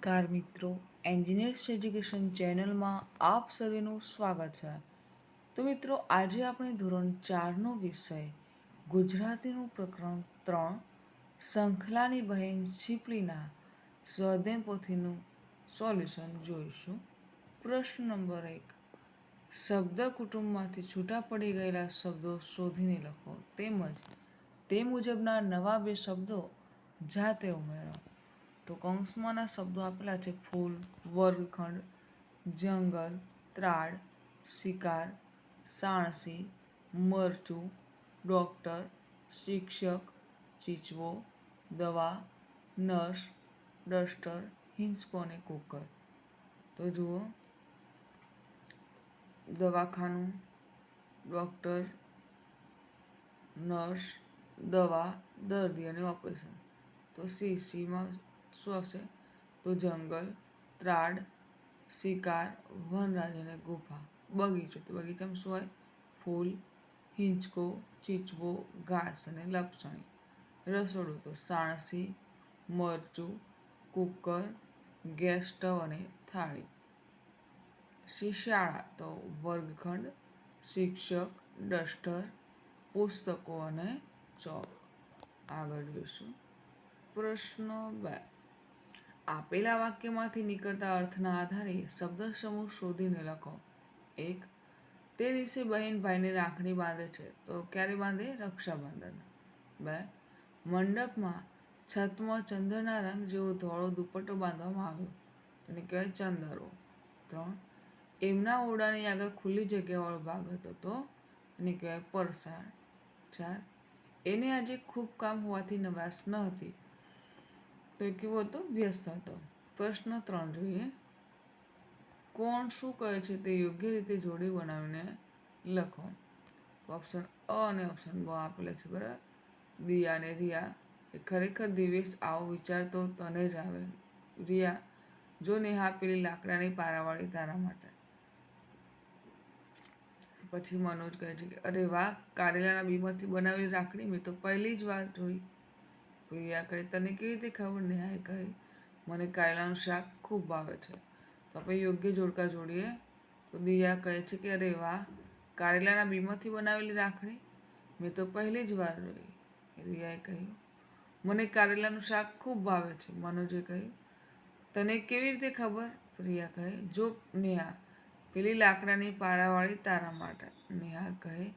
નમસ્કાર મિત્રો, engineers education ચેનલમાં આપ સર્વેનું સ્વાગત છે. તો મિત્રો, આજે આપણે ધોરણ 4નો વિષય ગુજરાતીનું પ્રકરણ 3 શંખલાની બહેન શીપલીના સ્વાધ્યાય પોથીનું સોલ્યુશન જોઈશું. પ્રશ્ન નંબર 1. શબ્દ કુટુંબમાંથી છૂટા પડી ગયેલા શબ્દો શોધીને લખો તેમજ તે મુજબના નવા 2 શબ્દો જાતે ઉમેરો. તો કૌંસમાંના શબ્દો આપેલા છે: ફૂલ, વર્ગખંડ, જંગલ, ત્રાડ, શિકાર, સાણસી, મરચું, ડૉક્ટર, શિક્ષક, ચીચવો, દવા, નર્સ, ડસ્ટર, હિંચકો અને કુકર. તો જુઓ, દવાખાનું, ડૉક્ટર, નર્સ, દવા, દર્દી અને ઓપરેશન. તો સીમાં શું આવશે? તો જંગલ, ત્રાડ, શિકાર, વનરાજ અને ગુફા. બગીચો, તો બગીચામાં શું હોય? ફૂલ, હિંચકો, ચીચવો, ઘાસ અને લપસણી. રસોડું, તો સાણસી, મરચું, કુકર, ગેસ સ્ટવ અને થાળી. શાળા, તો વર્ગખંડ, શિક્ષક, ડસ્ટર, પુસ્તકો અને ચોક. આગળ જોઈશું. પ્રશ્ન 2. આપેલા વાક્યમાંથી નીકળતા અર્થના આધારે શબ્દ સમૂહ શોધીને લખો. 1. તે દિવસે બહેન ભાઈને રાખડી બાંધે છે. તો ક્યારે બાંધે? રક્ષાબંધન. 2. મંડપમાં છતમાં ચંદ્રના રંગ જેવો ધોળો દુપટ્ટો બાંધવામાં આવ્યો. તેને કહેવાય ચંદરવો. 3. એમના ઓરડાની આગળ ખુલ્લી જગ્યાવાળો ભાગ હતો તો એને કહેવાય પરસાળ. 4. એને આજે ખૂબ કામ હોવાથી નવરાશ ન હતી. તો એ કેવો હતો? વ્યસ્ત હતો. પ્રશ્ન 3 જોઈએ. કોણ શું કહે છે તે યોગ્ય રીતે જોડી બનાવીને લખો. તો ઓપ્શન અ અને ઓપ્શન બ આપેલા છે, બરાબર. દિયા અને રિયા, એ ખરેખર દિવેશ આવો વિચાર તો તને જ આવે. રિયા, જો નેહા પેલી લાકડાની પારાવાળી તારા માટે. પછી મનોજ કહે છે કે અરે વાહ, કારેલાના બીમાંથી બનાવેલી રાખડી મેં તો પહેલી જ વાર જોઈ. રિયા કહે તને કેવી રીતે ખબર? નેહાએ કહી મને કારેલાનું શાક ખૂબ ભાવે છે. તો આપણે યોગ્ય જોડકા જોડીએ. તો દિયા કહે છે કે અરે વાહ, કારેલાના બીમાંથી બનાવેલી રાખડી મેં તો પહેલી જ વાર જોઈ. રિયાએ કહ્યું મને કારેલાનું શાક ખૂબ ભાવે છે. મનોજે કહ્યું તને કેવી રીતે ખબર? રિયા કહે જો નેહા, પેલી લાકડાની પારાવાળી તારા માટે. નેહા કહે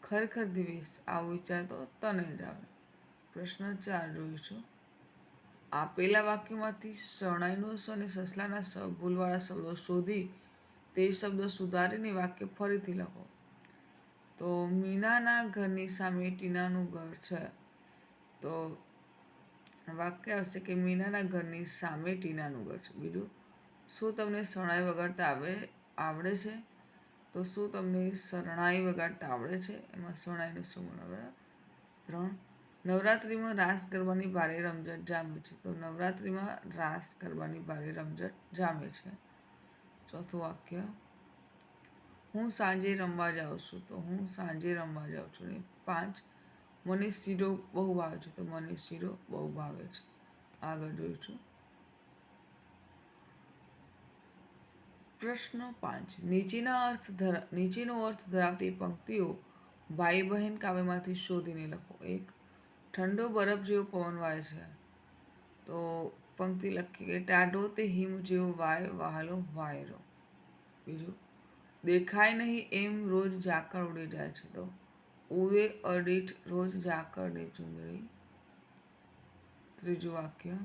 ખરેખર દિવેશ આવો વિચાર તો તને જ આવે. પ્રશ્ન 4 જોઈશું. આપેલા વાક્યમાંથી શરણાઈનો સ અને સસલાના સ ભૂલવાળા શબ્દો શોધી તે શબ્દો સુધારીને વાક્ય ફરીથી લખો. તો મીનાના ઘરની સામે ટીનાનું ઘર છે. તો વાક્ય આવશે કે મીનાના ઘરની સામે ટીનાનું ઘર છે. બીજું, શું તમને શરણાઈ વગાડતા આવડે છે? તો શું તમને શરણાઈ વગાડતા આવડે છે? એમાં શરણાઈનો શું બનાવે? 3. નવરાત્રિમાં રાસ ગરબાની ભારે રમઝટ જામે છે. તો નવરાત્રિમાં રાસ ગરબાની ભારે રમઝટ જામે છે. ચોથું વાક્ય, હું સાંજે રમવા જાઉં છું. તો હું સાંજે રમવા જાઉં છું. 5. મને શીરો બહુ ભાવે છે. તો મને શીરો બહુ ભાવે છે. આગળ જોઈશું. પ્રશ્ન 5. નીચેનો અર્થ ધરાવતી પંક્તિઓ ભાઈ બહેન કાવ્યમાંથી શોધીને લખો. 1. ઠંડો બરફ જેવો પવન વાય છે. તો પંક્તિ લખી કે ટાઢો તે હિમ જેવો વાય વહાલો વાયરો. બીજું, દેખાય નહીં એમ રોજ ઝાકળ ઉડે જાય છે. તો ઉડે અડીઠ રોજ ઝાકળ ને ચૂંદડી. ત્રીજું વાક્ય,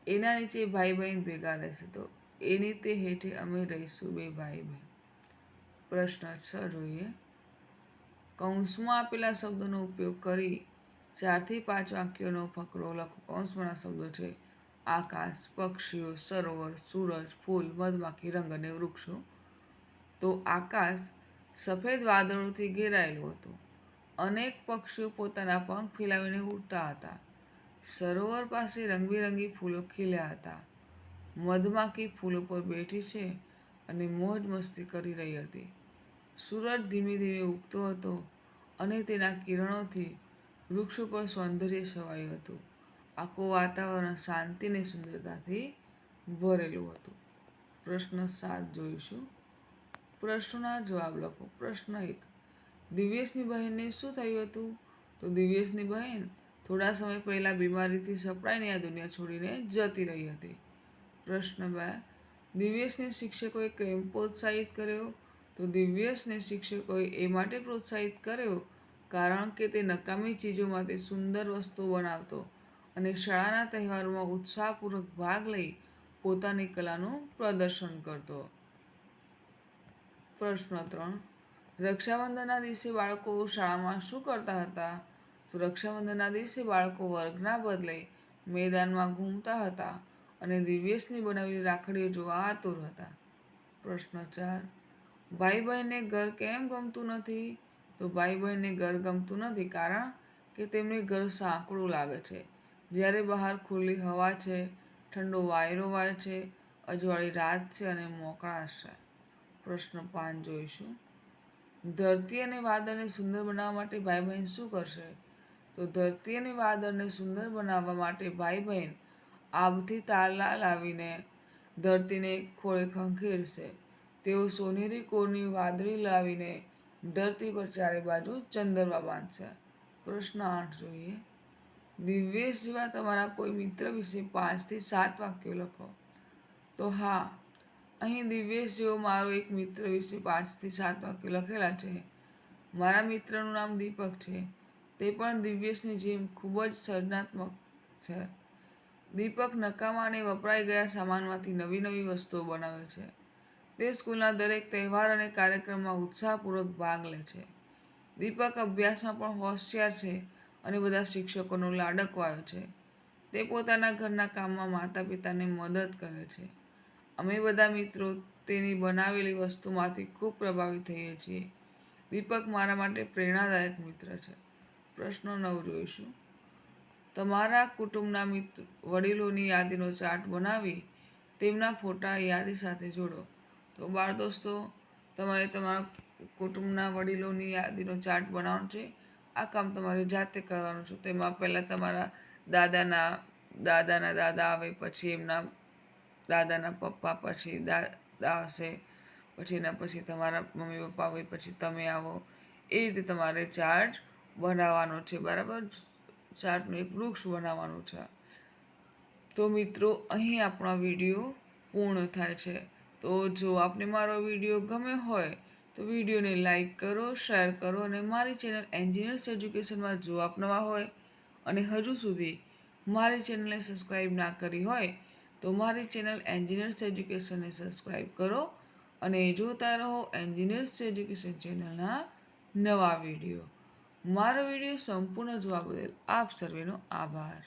એના નીચે ભાઈ બહેન ભેગા રહેશે. તો એની તે હેઠે અમે રહીશું બે ભાઈ બહેન. પ્રશ્ન 6 જોઈએ. કૌંસમાં આપેલા શબ્દોનો ઉપયોગ કરી 4 થી 5 વાક્યોનો ફકરો લખો. કૌંસમાંના શબ્દો છે આકાશ, પક્ષીઓ, સરોવર, સૂરજ, ફૂલ, મધમાખી, રંગ અને વૃક્ષો. તો આકાશ સફેદ વાદળોથી ઘેરાયેલું હતું. અનેક પક્ષીઓ પોતાના પંખ ફેલાવીને ઉડતા હતા. સરોવર પાસે રંગબેરંગી ફૂલો ખીલ્યા હતા. મધમાખી ફૂલો પર બેઠી છે અને મોજ મસ્તી કરી રહી હતી. સૂરજ ધીમે ધીમે ઉગતો હતો અને તેના કિરણોથી વૃક્ષો પર સૌંદર્ય છવાયું હતું. આખું વાતાવરણ શાંતિ અને સુંદરતાથી ભરેલું હતું. પ્રશ્ન 7 જોઈશું. પ્રશ્નોના જવાબ લખો. પ્રશ્ન 1, દિવ્યેશની બહેનને શું થયું હતું? તો દિવ્યેશની બહેન થોડા સમય પહેલાં બીમારીથી સપડાઈને આ દુનિયા છોડીને જતી રહી હતી. પ્રશ્ન 2, દિવ્યેશને શિક્ષકોએ કેમ પ્રોત્સાહિત કર્યો? તો દિવ્યેશને શિક્ષકોએ એ માટે પ્રોત્સાહિત કર્યો કારણ કે તે નકામી ચીજોમાંથી સુંદર વસ્તુઓ બનાવતો અને શાળાના તહેવારોમાં ઉત્સાહપૂર્વક ભાગ લઈ પોતાની કલાનું પ્રદર્શન કરતો. પ્રશ્ન 3, રક્ષાબંધનના દિવસે બાળકો શાળામાં શું કરતા હતા? તો રક્ષાબંધનના દિવસે બાળકો વર્ગના બદલે મેદાનમાં ઘૂમતા હતા અને દિવ્યેશની બનાવેલી રાખડીઓ જોવા આતુર હતા. પ્રશ્ન 4, ભાઈ બહેનને ઘર કેમ ગમતું નથી? તો ભાઈ બહેનને ઘર ગમતું નથી કારણ કે તેમને ઘર સાંકડું લાગે છે. જ્યારે બહાર ખુલ્લી હવા છે, ઠંડો વાયરો વાય છે, અજવાળી રાત છે અને મોકળાશ છે. પ્રશ્ન 5 જોઈશું. ધરતી અને વાદળને સુંદર બનાવવા માટે ભાઈ બહેન શું કરશે? તો ધરતી અને વાદળને સુંદર બનાવવા માટે ભાઈ બહેન આભથી તારલા લાવીને ધરતીને ખોળે ખંખેરશે. તેઓ સોનેરી કોરની વાદળી લાવીને ધરતી પર ચારે બાજુ ચંદ્રમા બાંધશે. પ્રશ્ન 8 જોઈએ. દિવ્યેશ જેવા તમારા કોઈ મિત્ર વિશે 5 થી 7 વાક્યો લખો. તો હા, અહીં દિવ્યેશ જેવો મારો એક મિત્ર વિશે 5 થી 7 વાક્યો લખેલા છે. મારા મિત્રનું નામ દીપક છે. તે પણ દિવ્યેશની જેમ ખૂબ જ સર્જનાત્મક છે. દીપક નકામા અને વપરાઈ ગયા સામાનમાંથી નવી નવી વસ્તુઓ બનાવે છે. તે સ્કૂલના દરેક તહેવાર અને કાર્યક્રમમાં ઉત્સાહપૂર્વક ભાગ લે છે. દીપક અભ્યાસમાં પણ હોશિયાર છે અને બધા શિક્ષકોનો લાડકવાયો છે. તે પોતાના ઘરના કામમાં માતા પિતાને મદદ કરે છે. અમે બધા મિત્રો તેની બનાવેલી વસ્તુમાંથી ખૂબ પ્રભાવિત થઈએ છીએ. દીપક મારા માટે પ્રેરણાદાયક મિત્ર છે. પ્રશ્ન 9 જોઈશું. તમારા કુટુંબના વડીલોની યાદીનો ચાર્ટ બનાવી તેમના ફોટા યાદી સાથે જોડો. તો બાળ દોસ્તો, તમારે તમારા કુટુંબના વડીલોની યાદીનો ચાર્ટ બનાવવાનો છે. આ કામ તમારે જાતે કરવાનું છે. તેમાં પહેલાં તમારા દાદાના દાદા આવે, પછી એમના દાદાના પપ્પા, પછી દાદા હશે, પછી એના પછી તમારા મમ્મી પપ્પા હોય, પછી તમે આવો. એ રીતે તમારે ચાર્ટ બનાવવાનો છે. બરાબર? ચાર્ટનું એક વૃક્ષ બનાવવાનું છે. તો મિત્રો, અહીં આપણો વિડીયો પૂર્ણ થાય છે. તો જો આપને મારો વિડીયો ગમ્યો હોય તો વિડીયોને લાઈક કરો, શેર કરો અને મારી ચેનલ એન્જિનિયર્સ એજ્યુકેશનમાં જો આપ નવા હોય અને હજુ સુધી મારી ચેનલને સબસ્ક્રાઈબ ના કરી હોય તો મારી ચેનલ એન્જિનિયર્સ એજ્યુકેશનને સબસ્ક્રાઈબ કરો અને જોતા રહો એન્જિનિયર્સ એજ્યુકેશન ચેનલના નવા વિડીયો. મારો વિડીયો સંપૂર્ણ જોવા બદલ આપ સર્વેનો આભાર.